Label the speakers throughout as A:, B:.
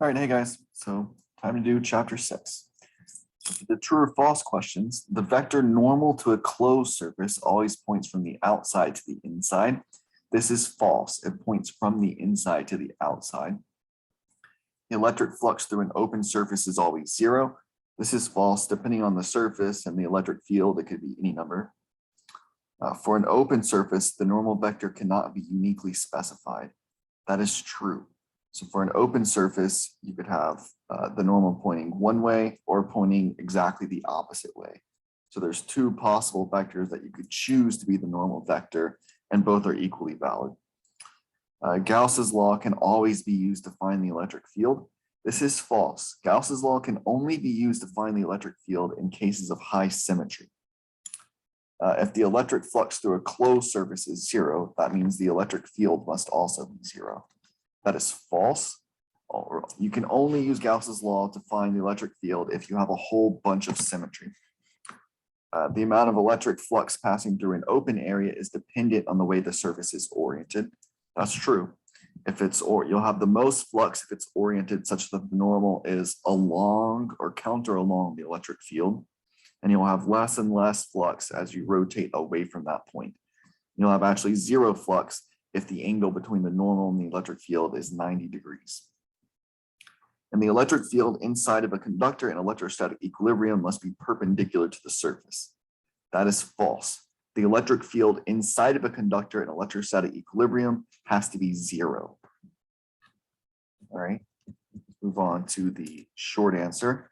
A: All right, hey guys, so time to do chapter 6. For the true or false questions, the vector normal to a closed surface always points from the outside to the inside. This is false. It points from the inside to the outside. The electric flux through an open surface is always 0. This is false. Depending on the surface and the electric field, it could be any number. For an open surface, the normal vector cannot be uniquely specified. That is true. So for an open surface, you could have the normal pointing one way or pointing exactly the opposite way. So there's two possible vectors that you could choose to be the normal vector, and both are equally valid. Gauss's law can always be used to find the electric field. This is false. Gauss's law can only be used to find the electric field in cases of high symmetry. If the electric flux through a closed surface is 0, that means the electric field must also be 0. That is false. You can only use Gauss's law to find the electric field if you have a whole bunch of symmetry. The amount of electric flux passing through an open area is dependent on the way the surface is oriented. That's true. You'll have the most flux if it's oriented such that the normal is along or counter along the electric field. And you'll have less and less flux as you rotate away from that point. You'll have actually 0 flux if the angle between the normal and the electric field is 90 degrees. And the electric field inside of a conductor in electrostatic equilibrium must be perpendicular to the surface. That is false. The electric field inside of a conductor in electrostatic equilibrium has to be 0. All right, let's move on to the short answer.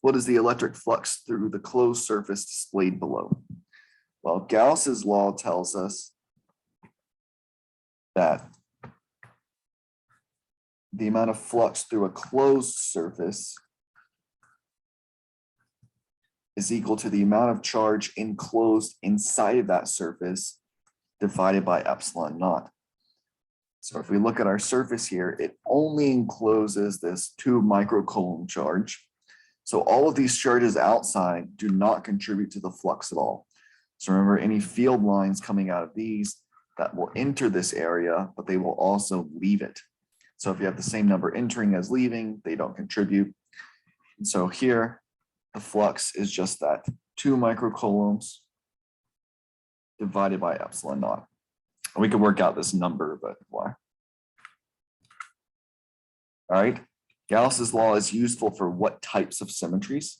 A: What is the electric flux through the closed surface displayed below? Well, Gauss's law tells us that the amount of flux through a closed surface is equal to the amount of charge enclosed inside of that surface divided by epsilon naught. So if we look at our surface here, it only encloses this 2 microcoulomb charge. So all of these charges outside do not contribute to the flux at all. So remember, any field lines coming out of these that will enter this area, but they will also leave it. So if you have the same number entering as leaving, they don't contribute. And so here, the flux is just that 2 microcoulombs divided by epsilon naught. We could work out this number, but why? All right. Gauss's law is useful for what types of symmetries?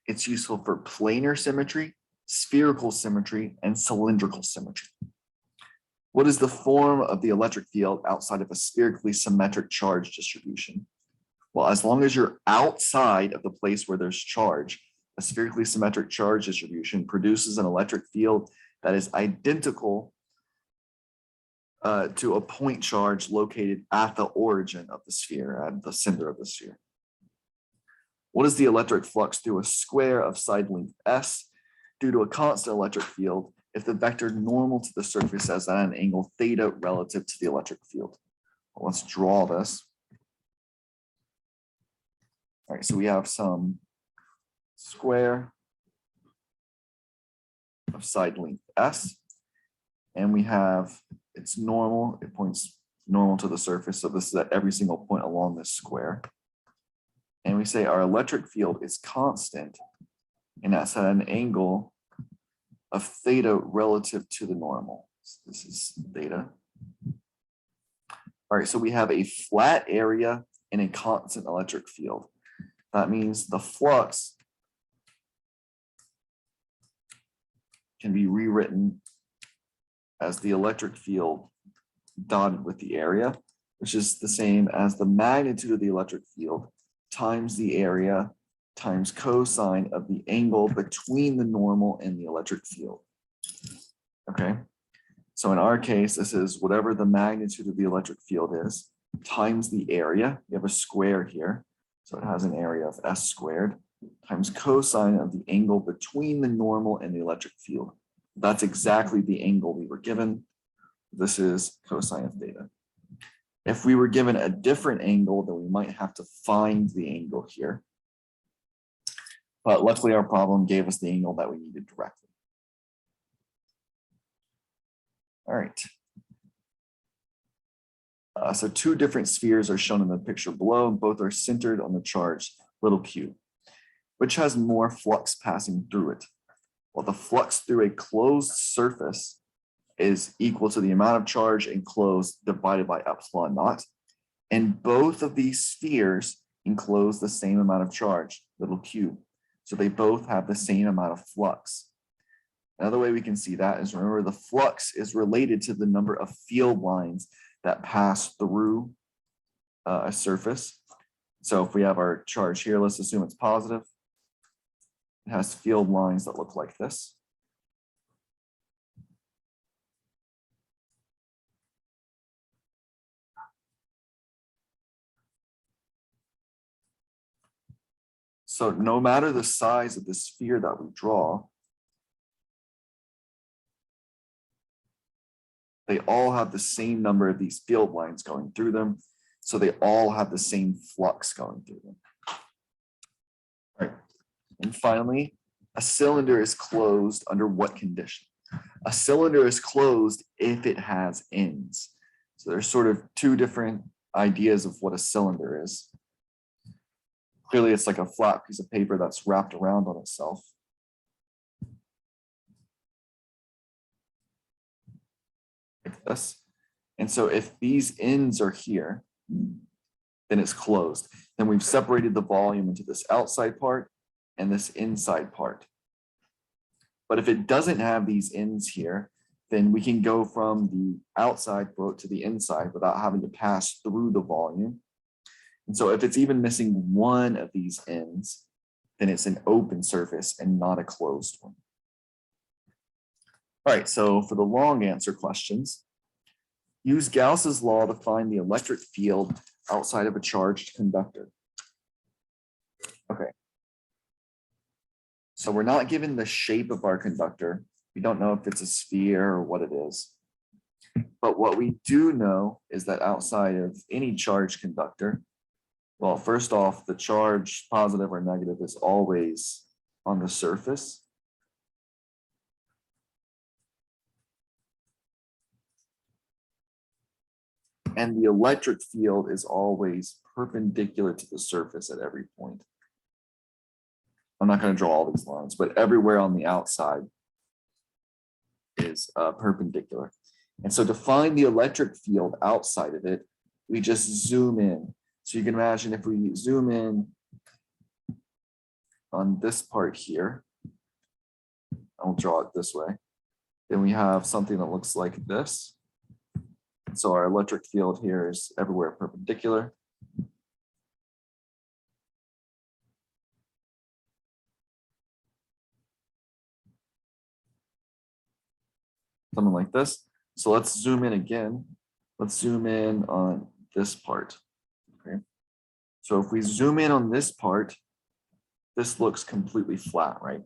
A: It's useful for planar symmetry, spherical symmetry, and cylindrical symmetry. What is the form of the electric field outside of a spherically symmetric charge distribution? Well, as long as you're outside of the place where there's charge, a spherically symmetric charge distribution produces an electric field that is identical to a point charge located at the origin of the sphere, at the center of the sphere. What is the electric flux through a square of side length S due to a constant electric field if the vector normal to the surface is at an angle theta relative to the electric field? Well, let's draw this. All right, so we have some square of side length S, and we have it's normal, it points normal to the surface. So this is at every single point along this square. And we say our electric field is constant, and that's at an angle of theta relative to the normal. So this is theta. All right, so we have a flat area and a constant electric field. That means the flux can be rewritten as the electric field dotted with the area, which is the same as the magnitude of the electric field times the area times cosine of the angle between the normal and the electric field. Okay, so in our case, this is whatever the magnitude of the electric field is times the area. You have a square here, so it has an area of S squared times cosine of the angle between the normal and the electric field. That's exactly the angle we were given. This is cosine of theta. If we were given a different angle, then we might have to find the angle here. But luckily our problem gave us the angle that we needed directly. All right. So two different spheres are shown in the picture below, and both are centered on the charge little q. Which has more flux passing through it? Well, the flux through a closed surface is equal to the amount of charge enclosed divided by epsilon naught. And both of these spheres enclose the same amount of charge, little q. So they both have the same amount of flux. Another way we can see that is, remember, the flux is related to the number of field lines that pass through a surface. So if we have our charge here, let's assume it's positive. It has field lines that look like this. So no matter the size of the sphere that we draw, they all have the same number of these field lines going through them. So they all have the same flux going through them. All right. And finally, a cylinder is closed under what condition? A cylinder is closed if it has ends. So there's sort of two different ideas of what a cylinder is. Clearly, it's like a flat piece of paper that's wrapped around on itself. Like this. And so if these ends are here, then it's closed. Then we've separated the volume into this outside part and this inside part. But if it doesn't have these ends here, then we can go from the outside quote to the inside without having to pass through the volume. And so if it's even missing one of these ends, then it's an open surface and not a closed one. All right, so for the long answer questions, use Gauss's law to find the electric field outside of a charged conductor. Okay. So we're not given the shape of our conductor. We don't know if it's a sphere or what it is. But what we do know is that outside of any charged conductor, well, first off, the charge, positive or negative, is always on the surface. And the electric field is always perpendicular to the surface at every point. I'm not going to draw all these lines, but everywhere on the outside is perpendicular. And so to find the electric field outside of it, we just zoom in. So you can imagine if we zoom in on this part here, I'll draw it this way, then we have something that looks like this. So our electric field here is everywhere perpendicular. Something like this. So let's zoom in again. Let's zoom in on this part. Okay. So if we zoom in on this part, this looks completely flat, right?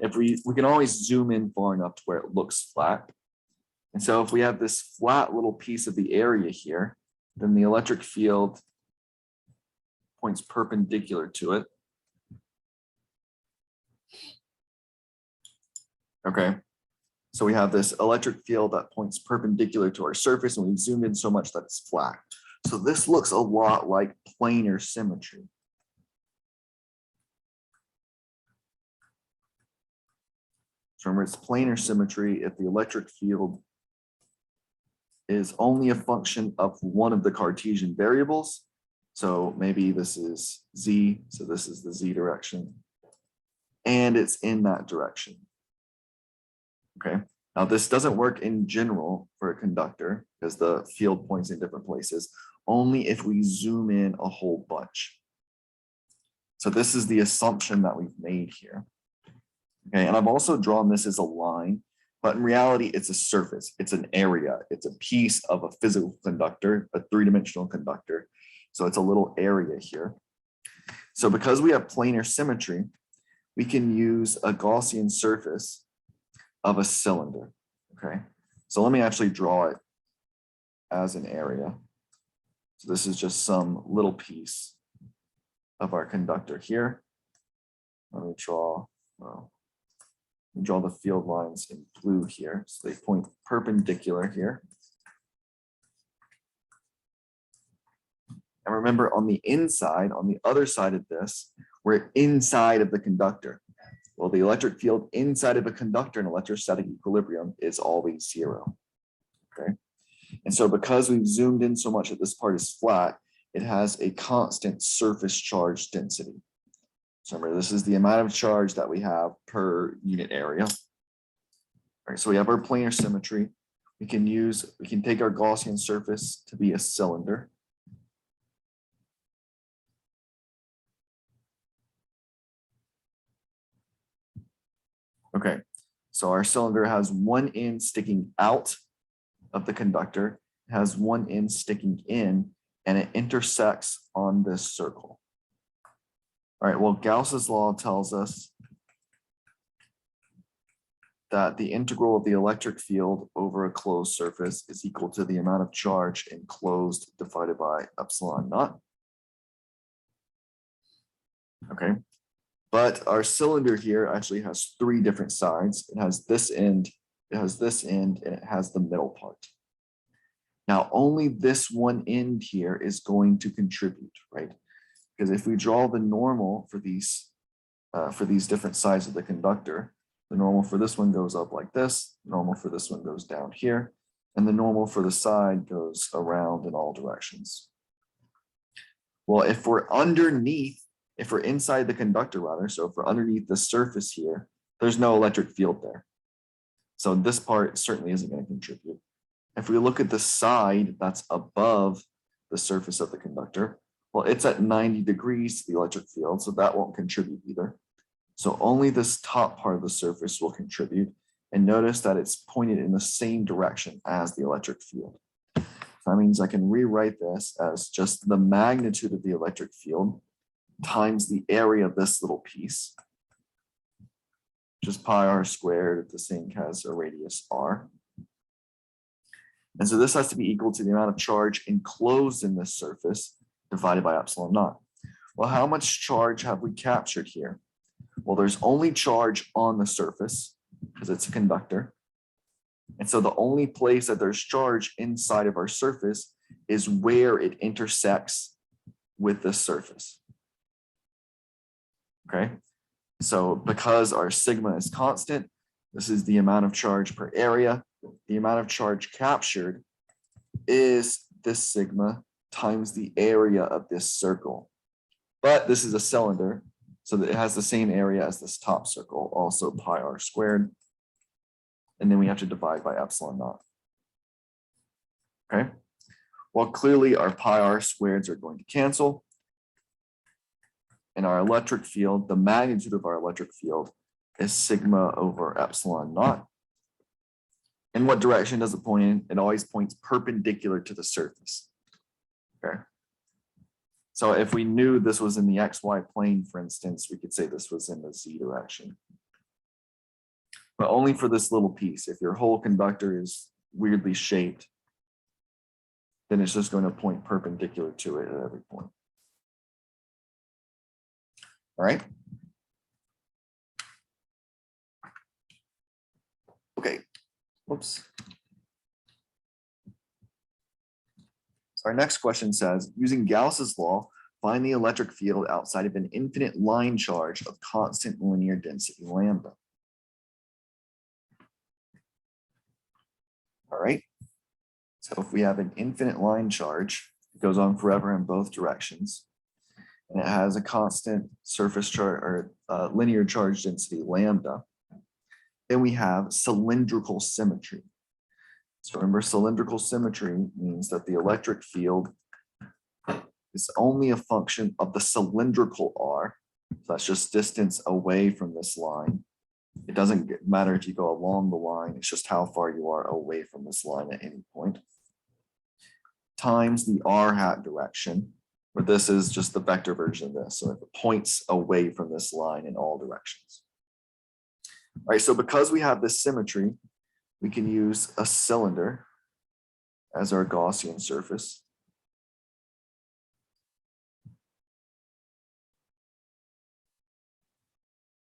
A: If we can always zoom in far enough to where it looks flat. And so if we have this flat little piece of the area here, then the electric field points perpendicular to it. Okay. So we have this electric field that points perpendicular to our surface, and we've zoomed in so much that it's flat. So this looks a lot like planar symmetry. So remember, it's planar symmetry if the electric field is only a function of one of the Cartesian variables. So maybe this is z, so this is the z direction, and it's in that direction. Okay, now this doesn't work in general for a conductor because the field points in different places, only if we zoom in a whole bunch. So this is the assumption that we've made here. Okay, and I've also drawn this as a line, but in reality, it's a surface, it's an area, it's a piece of a physical conductor, a three-dimensional conductor. So it's a little area here. So because we have planar symmetry, we can use a Gaussian surface of a cylinder. Okay, so let me actually draw it as an area. So this is just some little piece of our conductor here. Let me draw the field lines in blue here. So they point perpendicular here. And remember, on the inside, on the other side of this, we're inside of the conductor. Well, the electric field inside of a conductor in electrostatic equilibrium is always 0. Okay. And so because we've zoomed in so much that this part is flat, it has a constant surface charge density. So remember, this is the amount of charge that we have per unit area. All right, so we have our planar symmetry. We can take our Gaussian surface to be a cylinder. Okay, so our cylinder has one end sticking out of the conductor, it has one end sticking in, and it intersects on this circle. All right, well, Gauss's law tells us that the integral of the electric field over a closed surface is equal to the amount of charge enclosed divided by epsilon naught. Okay, but our cylinder here actually has 3 different sides. It has this end, it has this end, and it has the middle part. Now, only this one end here is going to contribute, right? Because if we draw the normal for these different sides of the conductor, the normal for this one goes up like this, the normal for this one goes down here, and the normal for the side goes around in all directions. Well, if we're inside the conductor rather, so if we're underneath the surface here, there's no electric field there. So this part certainly isn't going to contribute. If we look at the side that's above the surface of the conductor, well, it's at 90 degrees to the electric field, so that won't contribute either. So only this top part of the surface will contribute. And notice that it's pointed in the same direction as the electric field. So that means I can rewrite this as just the magnitude of the electric field times the area of this little piece, which is pi r squared if this thing has a radius r. And so this has to be equal to the amount of charge enclosed in this surface divided by epsilon naught. Well, how much charge have we captured here? Well, there's only charge on the surface because it's a conductor. And so the only place that there's charge inside of our surface is where it intersects with the surface. Okay, so because our sigma is constant, this is the amount of charge per area. The amount of charge captured is this sigma times the area of this circle. But this is a cylinder, so that it has the same area as this top circle, also pi r squared. And then we have to divide by epsilon naught. Okay, well, clearly our pi r squareds are going to cancel. And our electric field, the magnitude of our electric field is sigma over epsilon naught. In what direction does it point in? It always points perpendicular to the surface. Okay. So if we knew this was in the XY plane, for instance, we could say this was in the Z direction. But only for this little piece. If your whole conductor is weirdly shaped, then it's just going to point perpendicular to it at every point. All right. Okay. Whoops. So our next question says, using Gauss's law, find the electric field outside of an infinite line charge of constant linear density lambda. All right. So if we have an infinite line charge, it goes on forever in both directions, and it has a constant surface charge or linear charge density lambda, then we have cylindrical symmetry. So remember, cylindrical symmetry means that the electric field is only a function of the cylindrical r. So that's just distance away from this line. It doesn't matter if you go along the line, it's just how far you are away from this line at any point, times the r hat direction, where this is just the vector version of this. So it points away from this line in all directions. All right, so because we have this symmetry, we can use a cylinder as our Gaussian surface.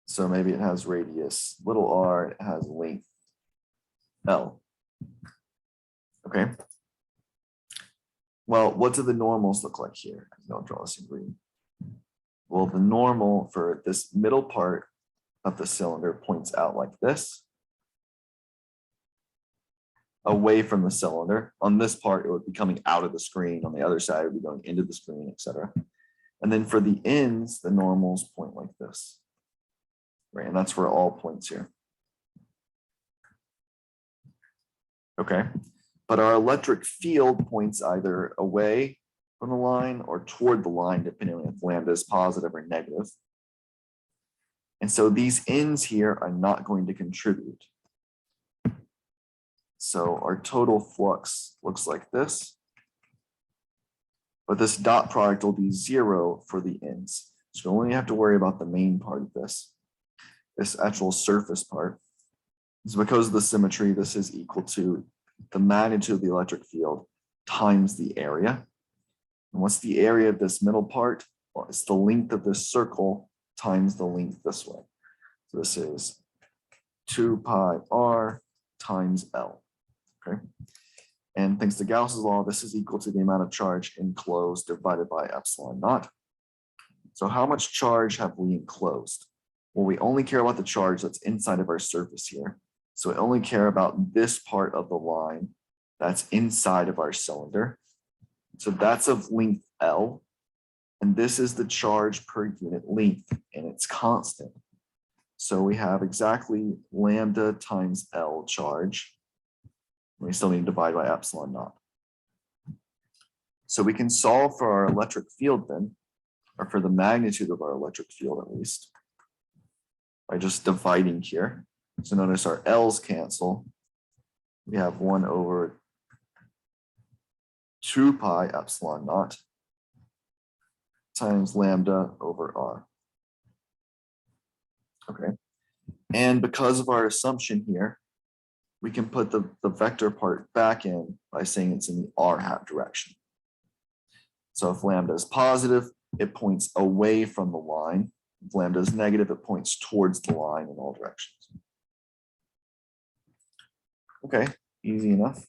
A: So maybe it has radius little r, it has length L. Okay. Well, what do the normals look like here? I'll draw this in green. Well, the normal for this middle part of the cylinder points out like this, away from the cylinder. On this part, it would be coming out of the screen. On the other side, it would be going into the screen, etc. And then for the ends, the normals point like this, right? And that's where all points here. Okay, but our electric field points either away from the line or toward the line, depending on if lambda is positive or negative. And so these ends here are not going to contribute. So our total flux looks like this, but this dot product will be 0 for the ends. So we only have to worry about the main part of this actual surface part. So because of the symmetry, this is equal to the magnitude of the electric field times the area. And what's the area of this middle part? Well, it's the length of this circle times the length this way. So this is 2 pi r times L. Okay. And thanks to Gauss's law, this is equal to the amount of charge enclosed divided by epsilon naught. So how much charge have we enclosed? Well, we only care about the charge that's inside of our surface here. So we only care about this part of the line that's inside of our cylinder. So that's of length L. And this is the charge per unit length, and it's constant. So we have exactly lambda times L charge. We still need to divide by epsilon naught. So we can solve for our electric field then, or for the magnitude of our electric field at least, by just dividing here. So notice our L's cancel. We have 1 over 2 pi epsilon naught times lambda over r. Okay. And because of our assumption here, we can put the vector part back in by saying it's in the r hat direction. So if lambda is positive, it points away from the line. If lambda is negative, it points towards the line in all directions. Okay, easy enough.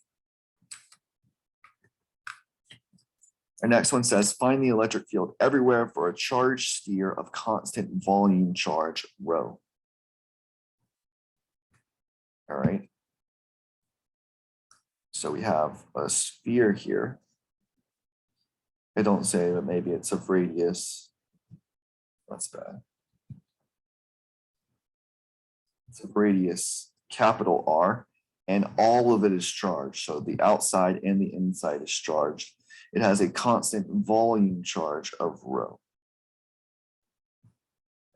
A: Our next one says, find the electric field everywhere for a charged sphere of constant volume charge rho. All right. So we have a sphere here. I don't say that maybe it's of radius. That's bad. It's of radius capital R, and all of it is charged. So the outside and the inside is charged. It has a constant volume charge of rho.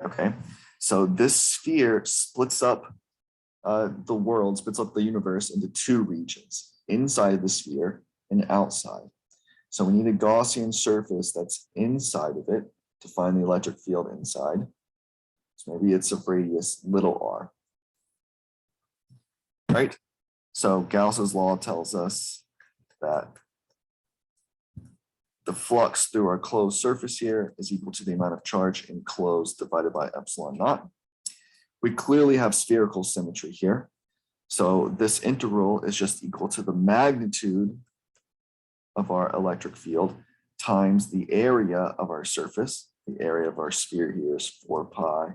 A: Okay, so this sphere splits up the world, splits up the universe into 2 regions, inside the sphere and outside. So we need a Gaussian surface that's inside of it to find the electric field inside. So maybe it's of radius little r. Right? So Gauss's law tells us that the flux through our closed surface here is equal to the amount of charge enclosed divided by epsilon naught. We clearly have spherical symmetry here. So this integral is just equal to the magnitude of our electric field times the area of our surface. The area of our sphere here is 4 pi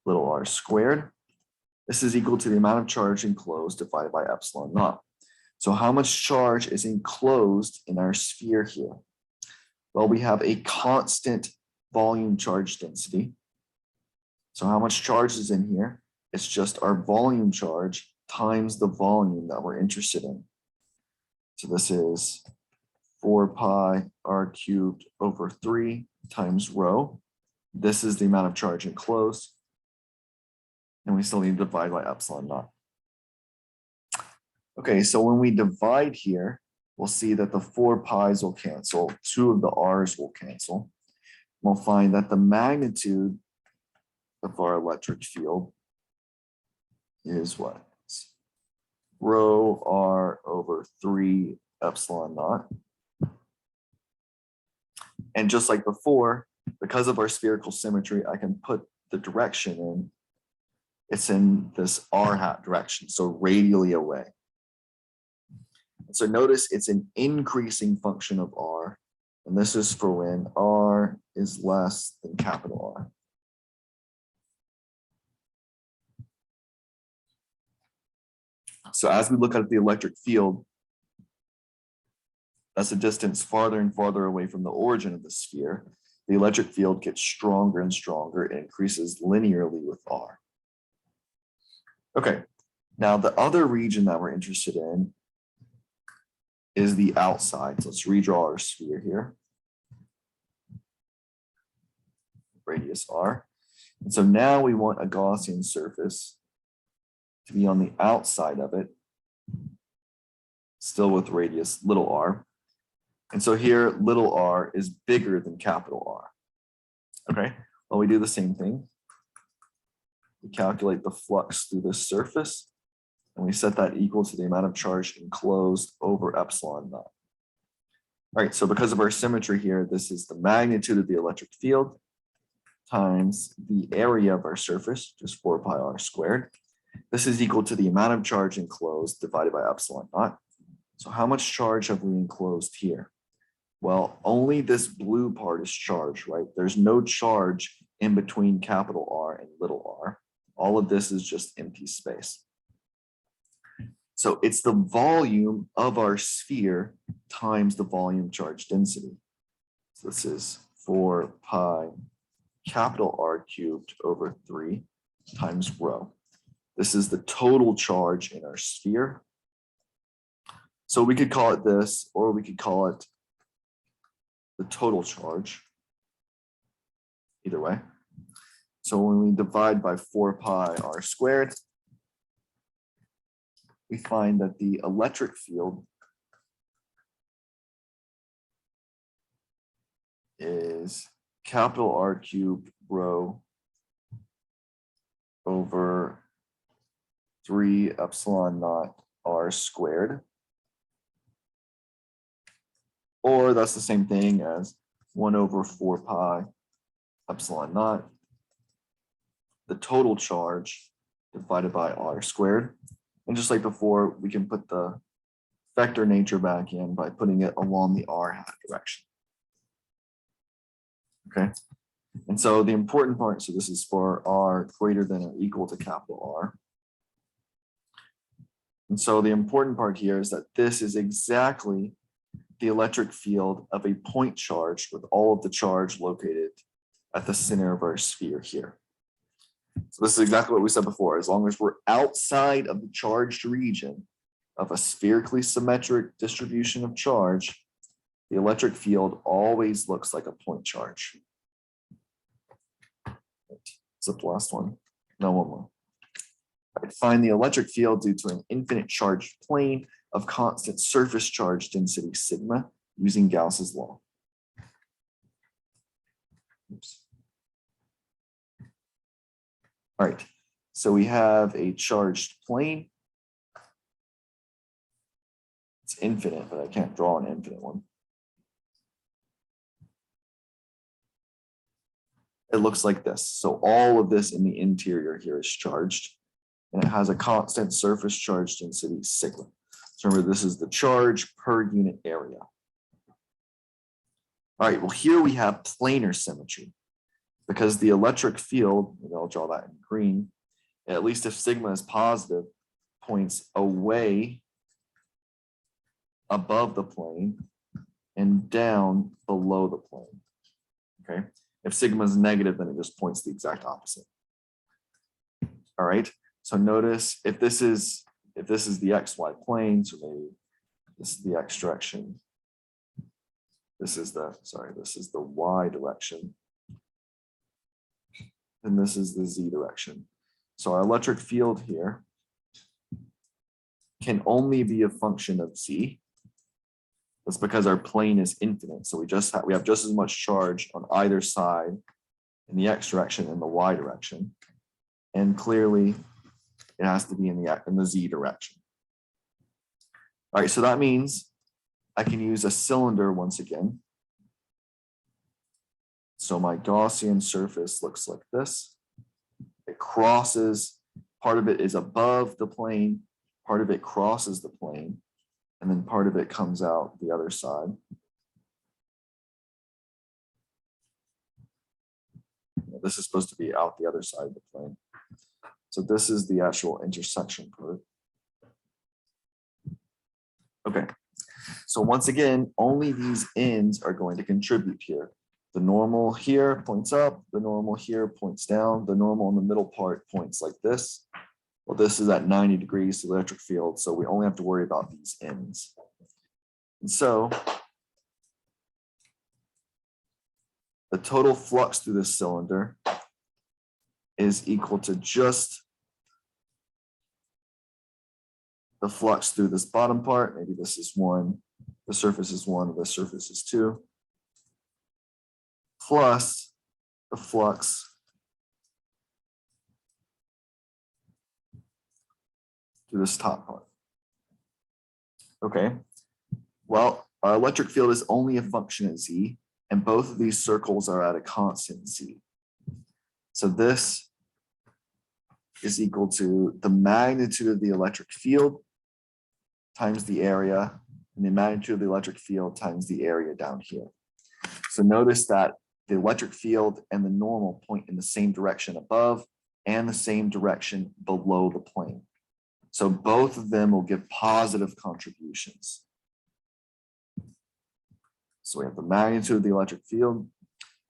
A: little r squared. This is equal to the amount of charge enclosed divided by epsilon naught. So how much charge is enclosed in our sphere here? Well, we have a constant volume charge density. So how much charge is in here? It's just our volume charge times the volume that we're interested in. So this is 4 pi r cubed over 3 times rho. This is the amount of charge enclosed. And we still need to divide by epsilon naught. Okay, so when we divide here, we'll see that the 4 pi's will cancel, 2 of the r's will cancel. We'll find that the magnitude of our electric field is what? Rho r over 3 epsilon naught. And just like before, because of our spherical symmetry, I can put the direction in. It's in this r hat direction, so radially away. So notice it's an increasing function of r, and this is for when r is less than capital R. So as we look at the electric field, as the distance farther and farther away from the origin of the sphere, the electric field gets stronger and stronger and increases linearly with R. Okay, now the other region that we're interested in is the outside. So let's redraw our sphere here. Radius R. And so now we want a Gaussian surface to be on the outside of it, still with radius little r. And so here, little r is bigger than capital R. Okay, well, we do the same thing. We calculate the flux through this surface, and we set that equal to the amount of charge enclosed over epsilon naught. All right, so because of our symmetry here, this is the magnitude of the electric field times the area of our surface, just 4 pi r squared. This is equal to the amount of charge enclosed divided by epsilon naught. So how much charge have we enclosed here? Well, only this blue part is charged, right? There's no charge in between capital R and little r. All of this is just empty space. So it's the volume of our sphere times the volume charge density. So this is 4 pi capital R cubed over 3 times rho. This is the total charge in our sphere. So we could call it this, or we could call it the total charge, either way. So when we divide by 4 pi r squared, we find that the electric field is capital R cubed rho over 3 epsilon naught r squared. Or that's the same thing as 1 over 4 pi epsilon naught, the total charge divided by r squared. And just like before, we can put the vector nature back in by putting it along the r hat direction. Okay, and so the important part, so this is for r greater than or equal to capital R. And so the important part here is that this is exactly the electric field of a point charge with all of the charge located at the center of our sphere here. So this is exactly what we said before. As long as we're outside of the charged region of a spherically symmetric distribution of charge, the electric field always looks like a point charge. Is it the last one? No, one more. Right, find the electric field due to an infinite charged plane of constant surface charge density sigma using Gauss's law. Oops. All right, so we have a charged plane. It's infinite, but I can't draw an infinite one. It looks like this. So all of this in the interior here is charged, and it has a constant surface charge density sigma. So remember, this is the charge per unit area. All right, well, here we have planar symmetry because the electric field, maybe I'll draw that in green, at least if sigma is positive, points away above the plane and down below the plane. Okay, if sigma is negative, then it just points the exact opposite. All right, so notice if this is the xy plane, so maybe this is the x direction. This is the y direction. And this is the z direction. So our electric field here can only be a function of z. That's because our plane is infinite. So we have just as much charge on either side in the x direction and the y direction. And clearly it has to be in the z direction. All right, so that means I can use a cylinder once again. So my Gaussian surface looks like this. It crosses, part of it is above the plane, part of it crosses the plane. and then part of it comes out the other side. This is supposed to be out the other side of the plane. So this is the actual intersection part. Okay, so once again, only these ends are going to contribute here. The normal here points up, the normal here points down, the normal in the middle part points like this. Well, this is at 90 degrees to the electric field, so we only have to worry about these ends. And so the total flux through this cylinder is equal to just the flux through this bottom part. Maybe this is 1, the surface is 1, the surface is 2, plus the flux through this top part. Okay, well, our electric field is only a function of z, and both of these circles are at a constant z. So this is equal to the magnitude of the electric field times the area, and the magnitude of the electric field times the area down here. So notice that the electric field and the normal point in the same direction above and the same direction below the plane. So both of them will give positive contributions. So we have the magnitude of the electric field.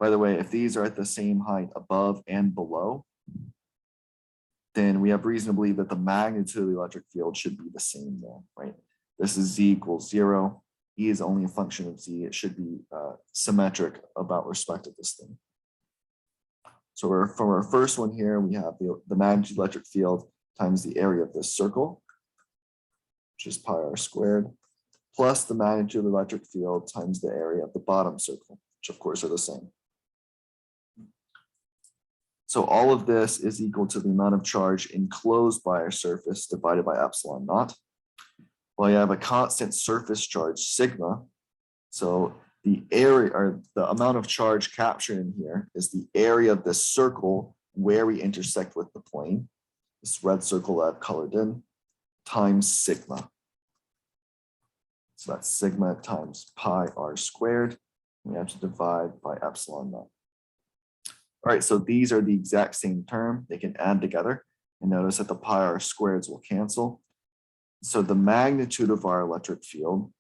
A: By the way, if these are at the same height above and below, then we have reason to believe that the magnitude of the electric field should be the same there, right? This is z equals 0. E is only a function of z. It should be symmetric about respect of this thing. So from our first one here, we have the magnitude of the electric field times the area of this circle, which is pi r squared, plus the magnitude of the electric field times the area of the bottom circle, which of course are the same. So all of this is equal to the amount of charge enclosed by our surface divided by epsilon naught. Well, you have a constant surface charge sigma. So the area or the amount of charge captured in here is the area of this circle where we intersect with the plane, this red circle that I've colored in, times sigma. So that's sigma times pi r squared. We have to divide by epsilon naught. All right, so these are the exact same term. They can add together. And notice that the pi r squareds will cancel. So the magnitude of our electric field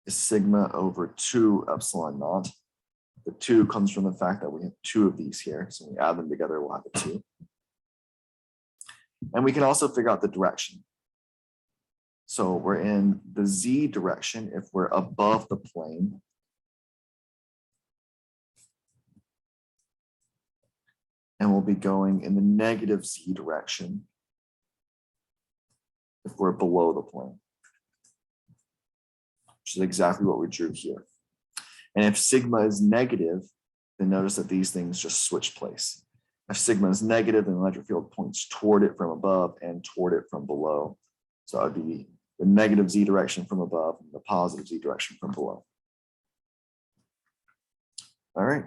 A: is sigma over 2 epsilon naught. The 2 comes from the fact that we have 2 of these here. So when we add them together, we'll have a 2. And we can also figure out the direction. So we're in the z direction if we're above the plane. And we'll be going in the negative z direction if we're below the plane, which is exactly what we drew here. And if sigma is negative, then notice that these things just switch place. If sigma is negative, then the electric field points toward it from above and toward it from below. So that would be the negative z direction from above and the positive z direction from below. All right.